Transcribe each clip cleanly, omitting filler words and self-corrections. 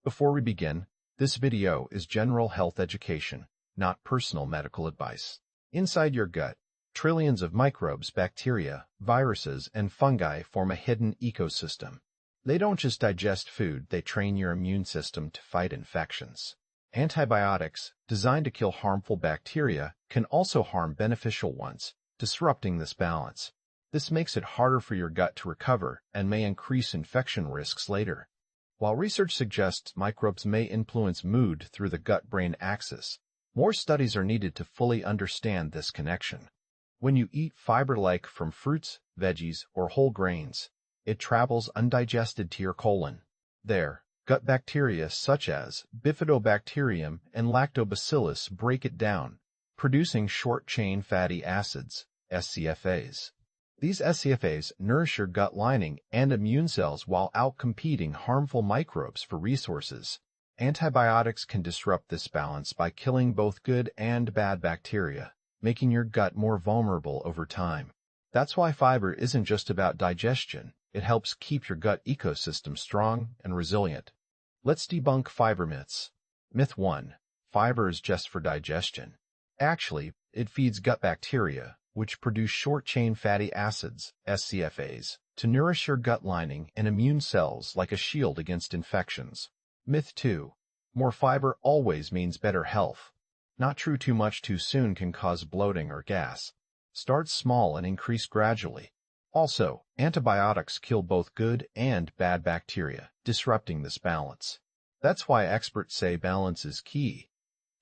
Before we begin, this video is general health education, not personal medical advice. Inside your gut, trillions of microbes, bacteria, viruses, and fungi form a hidden ecosystem. They don't just digest food, they train your immune system to fight infections. Antibiotics, designed to kill harmful bacteria, can also harm beneficial ones, disrupting this balance. This makes it harder for your gut to recover and may increase infection risks later. While research suggests microbes may influence mood through the gut-brain axis, more studies are needed to fully understand this connection. When you eat fiber like from fruits, veggies, or whole grains, it travels undigested to your colon. There, gut bacteria such as Bifidobacterium and Lactobacillus break it down, producing short-chain fatty acids, SCFAs. These SCFAs nourish your gut lining and immune cells while outcompeting harmful microbes for resources. Antibiotics can disrupt this balance by killing both good and bad bacteria, making your gut more vulnerable over time. That's why fiber isn't just about digestion. It helps keep your gut ecosystem strong and resilient. Let's debunk fiber myths. Myth 1. Fiber is just for digestion. Actually, it feeds gut bacteria, which produce short-chain fatty acids, SCFAs, to nourish your gut lining and immune cells like a shield against infections. Myth 2. More fiber always means better health. Not true. Too much too soon can cause bloating or gas. Start small and increase gradually. Also, antibiotics kill both good and bad bacteria, disrupting this balance. That's why experts say balance is key.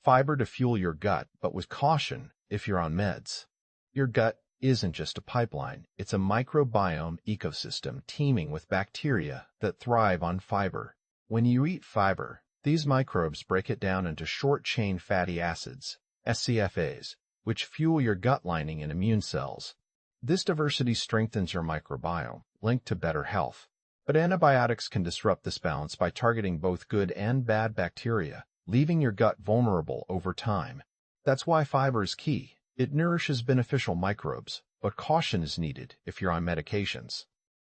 Fiber to fuel your gut, but with caution if you're on meds. Your gut isn't just a pipeline, it's a microbiome ecosystem teeming with bacteria that thrive on fiber. When you eat fiber, these microbes break it down into short-chain fatty acids, SCFAs, which fuel your gut lining and immune cells. This diversity strengthens your microbiome, linked to better health. But antibiotics can disrupt this balance by targeting both good and bad bacteria, leaving your gut vulnerable over time. That's why fiber is key. It nourishes beneficial microbes, but caution is needed if you're on medications.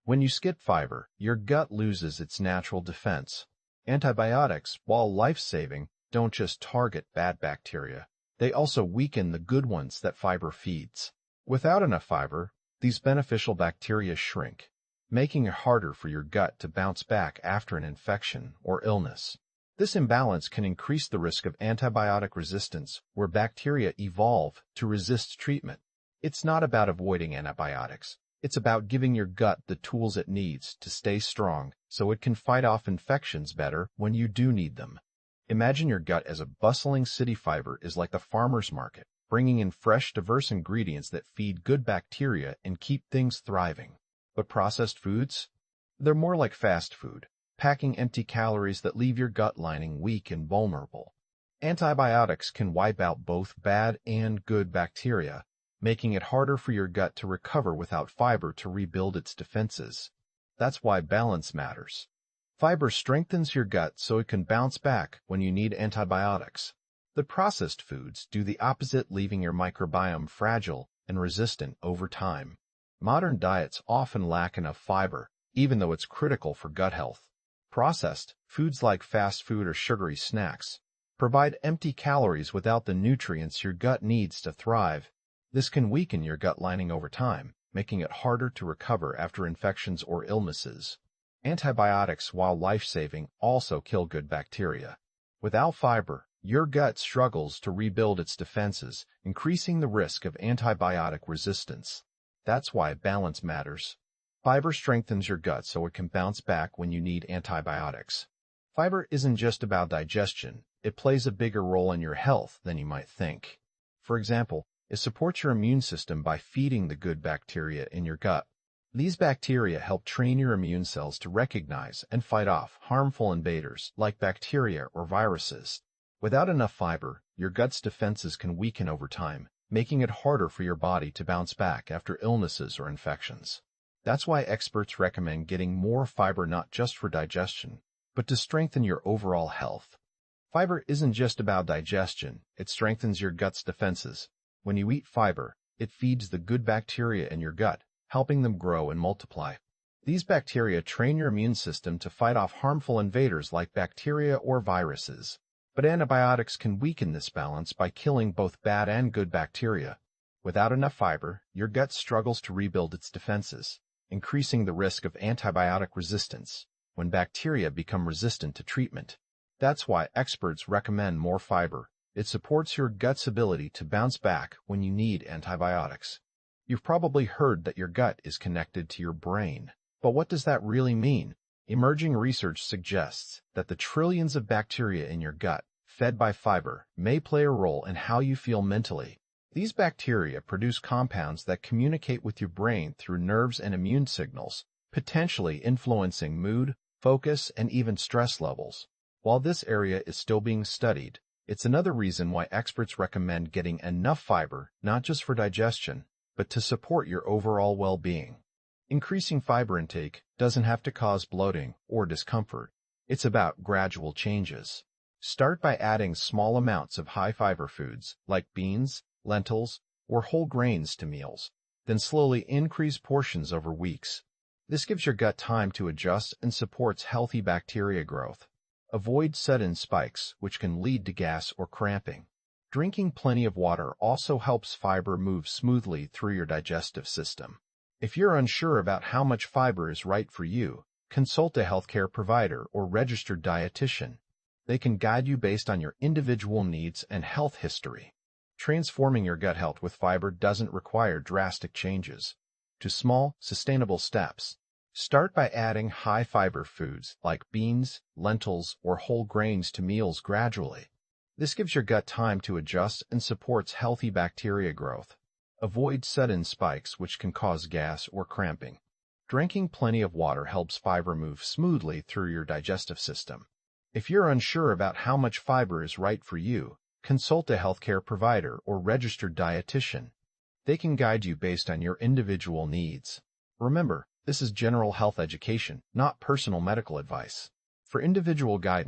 When you skip fiber, your gut loses its natural defense. Antibiotics, while life-saving, don't just target bad bacteria. They also weaken the good ones that fiber feeds. Without enough fiber, these beneficial bacteria shrink, making it harder for your gut to bounce back after an infection or illness. This imbalance can increase the risk of antibiotic resistance, where bacteria evolve to resist treatment. It's not about avoiding antibiotics. It's about giving your gut the tools it needs to stay strong so it can fight off infections better when you do need them. Imagine your gut as a bustling city. Fiber is like the farmer's market, bringing in fresh, diverse ingredients that feed good bacteria and keep things thriving. But processed foods? They're more like fast food, packing empty calories that leave your gut lining weak and vulnerable. Antibiotics can wipe out both bad and good bacteria, making it harder for your gut to recover without fiber to rebuild its defenses. That's why balance matters. Fiber strengthens your gut so it can bounce back when you need antibiotics. The processed foods do the opposite, leaving your microbiome fragile and resistant over time. Modern diets often lack enough fiber, even though it's critical for gut health. Processed foods like fast food or sugary snacks provide empty calories without the nutrients your gut needs to thrive. This can weaken your gut lining over time, making it harder to recover after infections or illnesses. Antibiotics, while life-saving, also kill good bacteria. Without fiber, your gut struggles to rebuild its defenses, increasing the risk of antibiotic resistance. That's why balance matters. Fiber strengthens your gut so it can bounce back when you need antibiotics. Fiber isn't just about digestion. It plays a bigger role in your health than you might think. For example, it supports your immune system by feeding the good bacteria in your gut. These bacteria help train your immune cells to recognize and fight off harmful invaders like bacteria or viruses. Without enough fiber, your gut's defenses can weaken over time, making it harder for your body to bounce back after illnesses or infections. That's why experts recommend getting more fiber, not just for digestion, but to strengthen your overall health. Fiber isn't just about digestion, it strengthens your gut's defenses. When you eat fiber, it feeds the good bacteria in your gut, helping them grow and multiply. These bacteria train your immune system to fight off harmful invaders like bacteria or viruses. But antibiotics can weaken this balance by killing both bad and good bacteria. Without enough fiber, your gut struggles to rebuild its defenses, increasing the risk of antibiotic resistance when bacteria become resistant to treatment. That's why experts recommend more fiber. It supports your gut's ability to bounce back when you need antibiotics. You've probably heard that your gut is connected to your brain. But what does that really mean? Emerging research suggests that the trillions of bacteria in your gut, fed by fiber, may play a role in how you feel mentally. These bacteria produce compounds that communicate with your brain through nerves and immune signals, potentially influencing mood, focus, and even stress levels. While this area is still being studied, it's another reason why experts recommend getting enough fiber, not just for digestion, but to support your overall well-being. Increasing fiber intake doesn't have to cause bloating or discomfort. It's about gradual changes. Start by adding small amounts of high-fiber foods like beans, lentils, or whole grains to meals. Then slowly increase portions over weeks. This gives your gut time to adjust and supports healthy bacteria growth. Avoid sudden spikes, which can lead to gas or cramping. Drinking plenty of water also helps fiber move smoothly through your digestive system. If you're unsure about how much fiber is right for you, consult a healthcare provider or registered dietitian. They can guide you based on your individual needs and health history. Transforming your gut health with fiber doesn't require drastic changes. To small, sustainable steps. Start by adding high-fiber foods like beans, lentils, or whole grains to meals gradually. This gives your gut time to adjust and supports healthy bacteria growth. Avoid sudden spikes, which can cause gas or cramping. Drinking plenty of water helps fiber move smoothly through your digestive system. If you're unsure about how much fiber is right for you, consult a healthcare provider or registered dietitian. They can guide you based on your individual needs. Remember, this is general health education, not personal medical advice. For individual guidance,